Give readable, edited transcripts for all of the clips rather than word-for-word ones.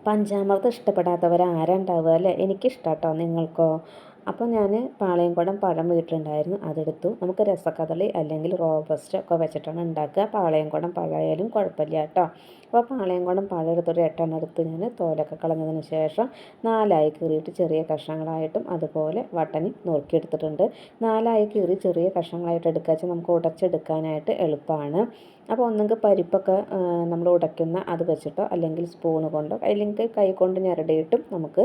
പഞ്ചാമൃതം ഇഷ്ടപ്പെടാത്തവർ ആരാ ഉണ്ടാവുക അല്ലേ? എനിക്കിഷ്ടാട്ടോ, നിങ്ങൾക്കോ? അപ്പോൾ ഞാൻ പാളയംകുടം പഴം വീട്ടിലുണ്ടായിരുന്നു, അതെടുത്തു. നമുക്ക് രസക്കദളി അല്ലെങ്കിൽ റോബസ്റ്റ് ഒക്കെ വെച്ചിട്ടാണ് ഉണ്ടാക്കുക. പാളയംകുടം പഴമായാലും കുഴപ്പമില്ല കേട്ടോ. അപ്പോൾ പാളയംകുടം പഴം എടുത്തൊരു 8 എടുത്ത് ഞാൻ തോലൊക്കെ കളഞ്ഞതിന് ശേഷം 4ആയി കീറിയിട്ട് ചെറിയ കഷ്ണങ്ങളായിട്ടും അതുപോലെ വട്ടനി നുറുക്കിയെടുത്തിട്ടുണ്ട്. 4ആയി കീറി ചെറിയ കഷ്ണങ്ങളായിട്ട് എടുക്കുക വെച്ചാൽ നമുക്ക് ഉടച്ചെടുക്കാനായിട്ട് എളുപ്പമാണ്. അപ്പോൾ ഒന്നെങ്കിൽ പരിപ്പൊക്കെ നമ്മൾ ഉടയ്ക്കുന്ന അത് വെച്ചിട്ടോ അല്ലെങ്കിൽ സ്പൂണ് കൊണ്ടോ അല്ലെങ്കിൽ കൈ കൊണ്ട് ഞെരടിയിട്ടും നമുക്ക്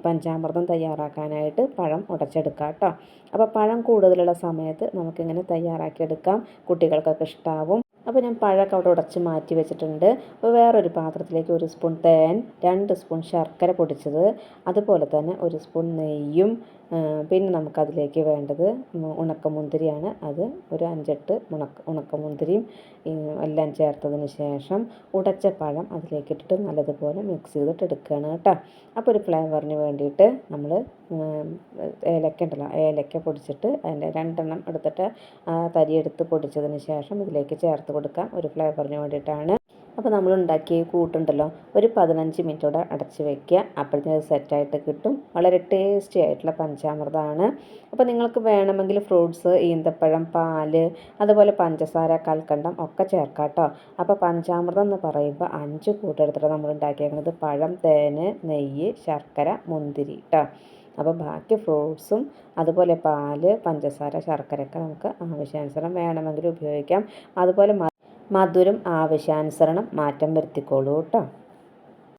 പഞ്ചാമൃതം തയ്യാറാക്കാനായിട്ട് പഴം ഉടച്ചെടുക്കാം കേട്ടോ. അപ്പോൾ പഴം കൂടുതലുള്ള സമയത്ത് നമുക്കിങ്ങനെ തയ്യാറാക്കിയെടുക്കാം, കുട്ടികൾക്കൊക്കെ ഇഷ്ടാവും. അപ്പോൾ ഞാൻ പഴമൊക്കെ അവിടെ ഉടച്ച് മാറ്റി വെച്ചിട്ടുണ്ട്. അപ്പോൾ വേറൊരു പാത്രത്തിലേക്ക് 1 സ്പൂൺ തേൻ, 2 സ്പൂൺ ശർക്കര പൊടിച്ചത്, അതുപോലെ തന്നെ 1 സ്പൂൺ നെയ്യും, പിന്നെ നമുക്കതിലേക്ക് വേണ്ടത് ഉണക്കമുന്തിരിയാണ്. അത് ഒരു 5-8 ഉണക്കമുന്തിരിയും എല്ലാം ചേർത്തതിന് ശേഷം ഉടച്ച പഴം അതിലേക്ക് ഇട്ടിട്ട് നല്ലതുപോലെ മിക്സ് ചെയ്തിട്ട് എടുക്കുകയാണ് കേട്ടോ. അപ്പോൾ ഒരു ഫ്ലേവറിന് വേണ്ടിയിട്ട് നമ്മൾ ഏലക്ക ഉണ്ടല്ലോ, ഏലക്ക പൊടിച്ചിട്ട് അതിൻ്റെ 2 എണ്ണം എടുത്തിട്ട് തരിയെടുത്ത് പൊടിച്ചതിന് ശേഷം ഇതിലേക്ക് ചേർത്ത് കൊടുക്കാം, ഒരു ഫ്ലേവറിന് വേണ്ടിയിട്ടാണ്. അപ്പോൾ നമ്മൾ ഉണ്ടാക്കിയ കൂട്ടുണ്ടല്ലോ, ഒരു 15 മിനിറ്റോടെ അടച്ച് വെക്കുക. അപ്പോഴത്തേക്ക് സെറ്റായിട്ട് കിട്ടും. വളരെ ടേസ്റ്റി ആയിട്ടുള്ള പഞ്ചാമൃതമാണ്. അപ്പോൾ നിങ്ങൾക്ക് വേണമെങ്കിൽ ഫ്രൂട്ട്സ്, ഈന്തപ്പഴം, പാല്, അതുപോലെ പഞ്ചസാര, കൽക്കണ്ടം ഒക്കെ ചേർക്കാം കേട്ടോ. അപ്പോൾ പഞ്ചാമൃതം എന്ന് പറയുമ്പോൾ 5 കൂട്ടെടുത്തിട്ട് നമ്മൾ ഉണ്ടാക്കിയേക്കുന്നത് പഴം, തേന്, നെയ്യ്, ശർക്കര, മുന്തിരി കേട്ടോ. അപ്പോൾ ബാക്കി ഫ്രൂട്ട്സും അതുപോലെ പാല്, പഞ്ചസാര, ശർക്കരയൊക്കെ നമുക്ക് ആവശ്യാനുസരണം വേണമെങ്കിൽ ഉപയോഗിക്കാം. അതുപോലെ മധുരം ആവശ്യാനുസരണം മാറ്റം വരുത്തിക്കോളൂ കേട്ടോ.